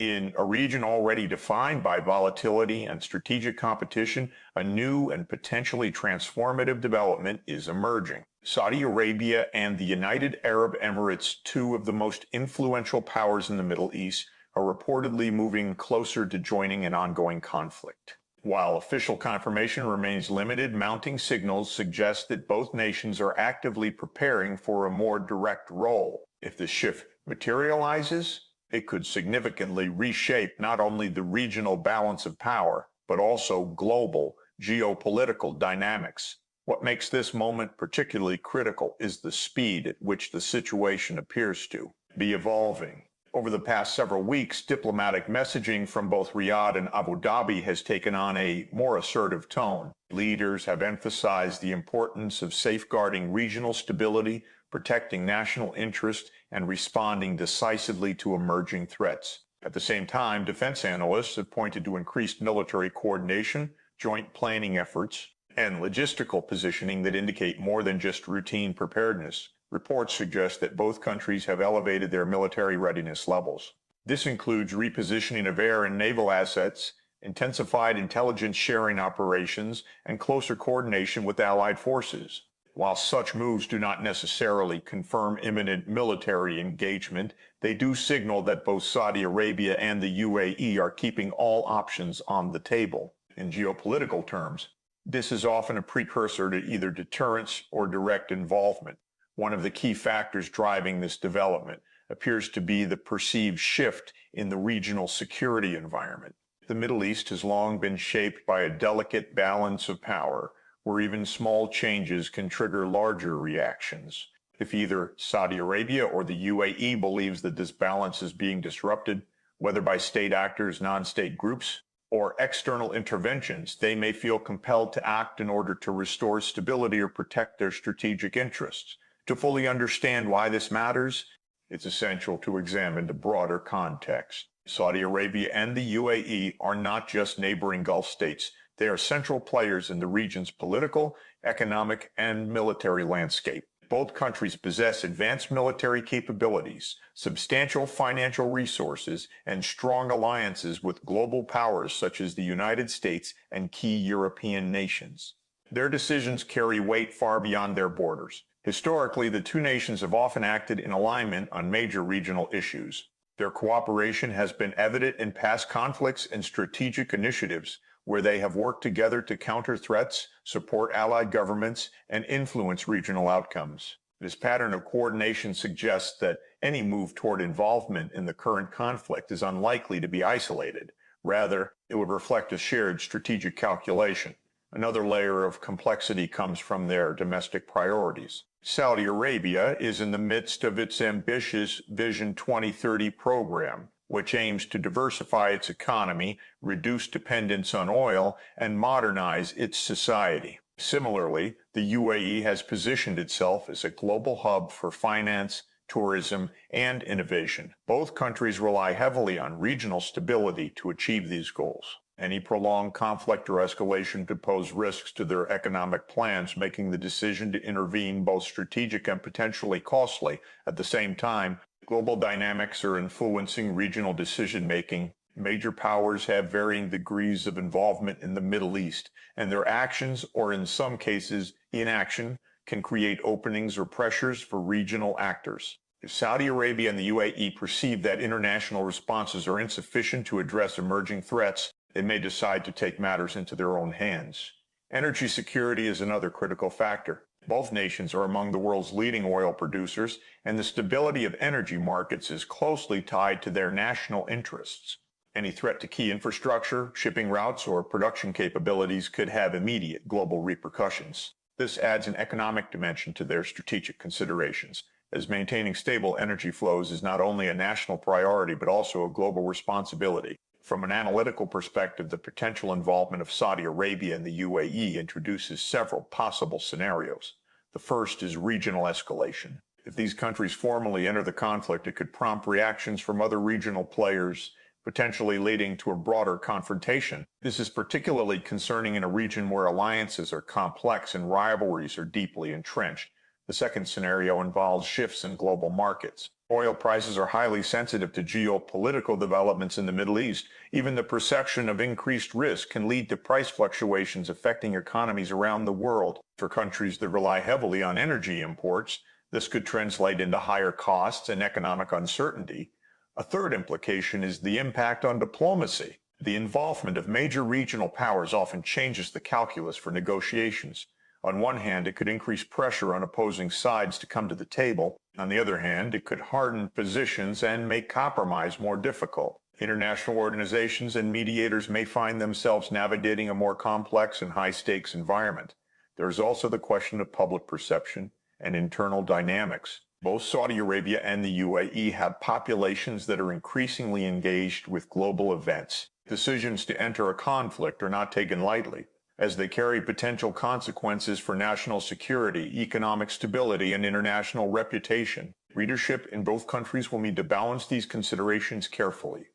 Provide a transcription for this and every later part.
In a region already defined by volatility and strategic competition, a new and potentially transformative development is emerging. Saudi Arabia and the United Arab Emirates, two of the most influential powers in the Middle East, are reportedly moving closer to joining an ongoing conflict. While official confirmation remains limited, mounting signals suggest that both nations are actively preparing for a more direct role. If the shift materializes, it could significantly reshape not only the regional balance of power, but also global geopolitical dynamics. What makes this moment particularly critical is the speed at which the situation appears to be evolving. Over the past several weeks, diplomatic messaging from both Riyadh and Abu Dhabi has taken on a more assertive tone. Leaders have emphasized the importance of safeguarding regional stability, protecting national interest, and responding decisively to emerging threats. At the same time, defense analysts have pointed to increased military coordination, joint planning efforts, and logistical positioning that indicate more than just routine preparedness. Reports suggest that both countries have elevated their military readiness levels. This includes repositioning of air and naval assets, intensified intelligence sharing operations, and closer coordination with allied forces. While such moves do not necessarily confirm imminent military engagement, they do signal that both Saudi Arabia and the UAE are keeping all options on the table. In geopolitical terms, this is often a precursor to either deterrence or direct involvement. One of the key factors driving this development appears to be the perceived shift in the regional security environment. The Middle East has long been shaped by a delicate balance of power, where even small changes can trigger larger reactions. If either Saudi Arabia or the UAE believes that this balance is being disrupted, whether by state actors, non-state groups, or external interventions, they may feel compelled to act in order to restore stability or protect their strategic interests. To fully understand why this matters, it's essential to examine the broader context. Saudi Arabia and the UAE are not just neighboring Gulf states. They are central players in the region's political, economic, and military landscape. Both countries possess advanced military capabilities, substantial financial resources, and strong alliances with global powers such as the United States and key European nations. Their decisions carry weight far beyond their borders. Historically, the two nations have often acted in alignment on major regional issues. Their cooperation has been evident in past conflicts and strategic initiatives, where they have worked together to counter threats, support allied governments, and influence regional outcomes. This pattern of coordination suggests that any move toward involvement in the current conflict is unlikely to be isolated. Rather, it would reflect a shared strategic calculation. Another layer of complexity comes from their domestic priorities. Saudi Arabia is in the midst of its ambitious Vision 2030 program, which aims to diversify its economy, reduce dependence on oil, and modernize its society. Similarly, the UAE has positioned itself as a global hub for finance, tourism, and innovation. Both countries rely heavily on regional stability to achieve these goals. Any prolonged conflict or escalation could pose risks to their economic plans, making the decision to intervene both strategic and potentially costly. At the same time, global dynamics are influencing regional decision-making. Major powers have varying degrees of involvement in the Middle East, and their actions, or in some cases inaction, can create openings or pressures for regional actors. If Saudi Arabia and the UAE perceive that international responses are insufficient to address emerging threats, they may decide to take matters into their own hands. Energy security is another critical factor. Both nations are among the world's leading oil producers, and the stability of energy markets is closely tied to their national interests. Any threat to key infrastructure, shipping routes, or production capabilities could have immediate global repercussions. This adds an economic dimension to their strategic considerations, as maintaining stable energy flows is not only a national priority but also a global responsibility. From an analytical perspective, the potential involvement of Saudi Arabia and the UAE introduces several possible scenarios. The first is regional escalation. If these countries formally enter the conflict, it could prompt reactions from other regional players, potentially leading to a broader confrontation. This is particularly concerning in a region where alliances are complex and rivalries are deeply entrenched. The second scenario involves shifts in global markets. Oil prices are highly sensitive to geopolitical developments in the Middle East. Even the perception of increased risk can lead to price fluctuations affecting economies around the world. For countries that rely heavily on energy imports, this could translate into higher costs and economic uncertainty. A third implication is the impact on diplomacy. The involvement of major regional powers often changes the calculus for negotiations. On one hand, it could increase pressure on opposing sides to come to the table. On the other hand, it could harden positions and make compromise more difficult. International organizations and mediators may find themselves navigating a more complex and high-stakes environment. There is also the question of public perception and internal dynamics. Both Saudi Arabia and the UAE have populations that are increasingly engaged with global events. Decisions to enter a conflict are not taken lightly, as they carry potential consequences for national security, economic stability, and international reputation. Leadership in both countries will need to balance these considerations carefully.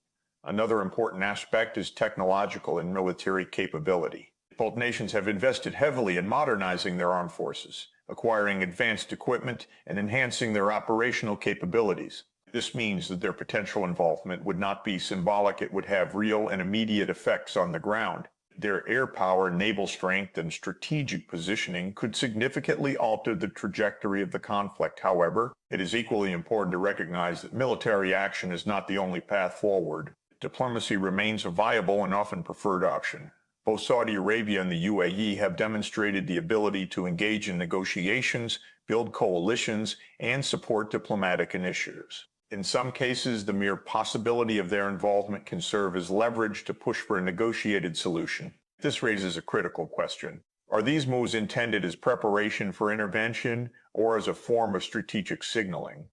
Another important aspect is technological and military capability. Both nations have invested heavily in modernizing their armed forces, acquiring advanced equipment, and enhancing their operational capabilities. This means that their potential involvement would not be symbolic, it would have real and immediate effects on the ground. Their air power, naval strength, and strategic positioning could significantly alter the trajectory of the conflict. However, it is equally important to recognize that military action is not the only path forward. Diplomacy remains a viable and often preferred option. Both Saudi Arabia and the UAE have demonstrated the ability to engage in negotiations, build coalitions, and support diplomatic initiatives. In some cases, the mere possibility of their involvement can serve as leverage to push for a negotiated solution. This raises a critical question. Are these moves intended as preparation for intervention or as a form of strategic signaling?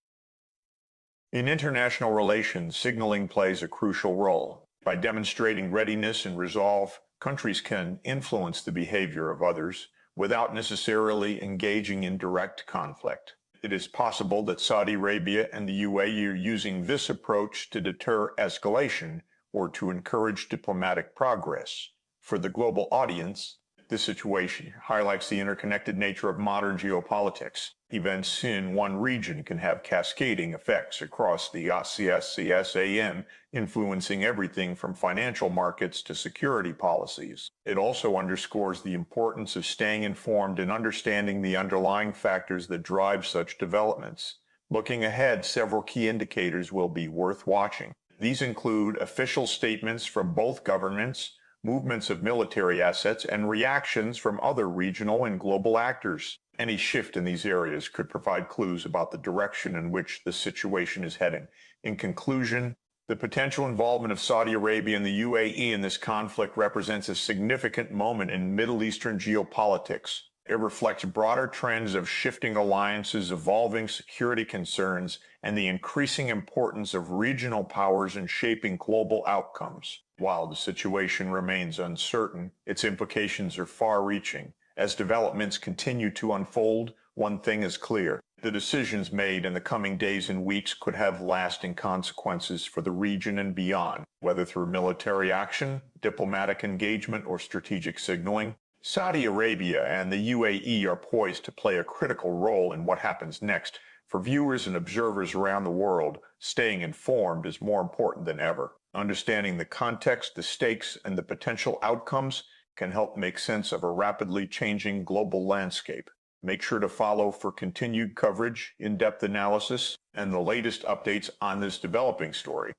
In international relations, signaling plays a crucial role. By demonstrating readiness and resolve, countries can influence the behavior of others without necessarily engaging in direct conflict. It is possible that Saudi Arabia and the UAE are using this approach to deter escalation or to encourage diplomatic progress. For the global audience, this situation highlights the interconnected nature of modern geopolitics. Events in one region can have cascading effects across the CSCSAM, influencing everything from financial markets to security policies. It also underscores the importance of staying informed and understanding the underlying factors that drive such developments. Looking ahead, several key indicators will be worth watching. These include official statements from both governments, movements of military assets, and reactions from other regional and global actors. Any shift in these areas could provide clues about the direction in which the situation is heading. In conclusion, the potential involvement of Saudi Arabia and the UAE in this conflict represents a significant moment in Middle Eastern geopolitics. It reflects broader trends of shifting alliances, evolving security concerns, and the increasing importance of regional powers in shaping global outcomes. While the situation remains uncertain, its implications are far-reaching. As developments continue to unfold, one thing is clear. The decisions made in the coming days and weeks could have lasting consequences for the region and beyond, whether through military action, diplomatic engagement, or strategic signaling. Saudi Arabia and the UAE are poised to play a critical role in what happens next. For viewers and observers around the world, staying informed is more important than ever. Understanding the context, the stakes, and the potential outcomes can help make sense of a rapidly changing global landscape. Make sure to follow for continued coverage, in-depth analysis, and the latest updates on this developing story.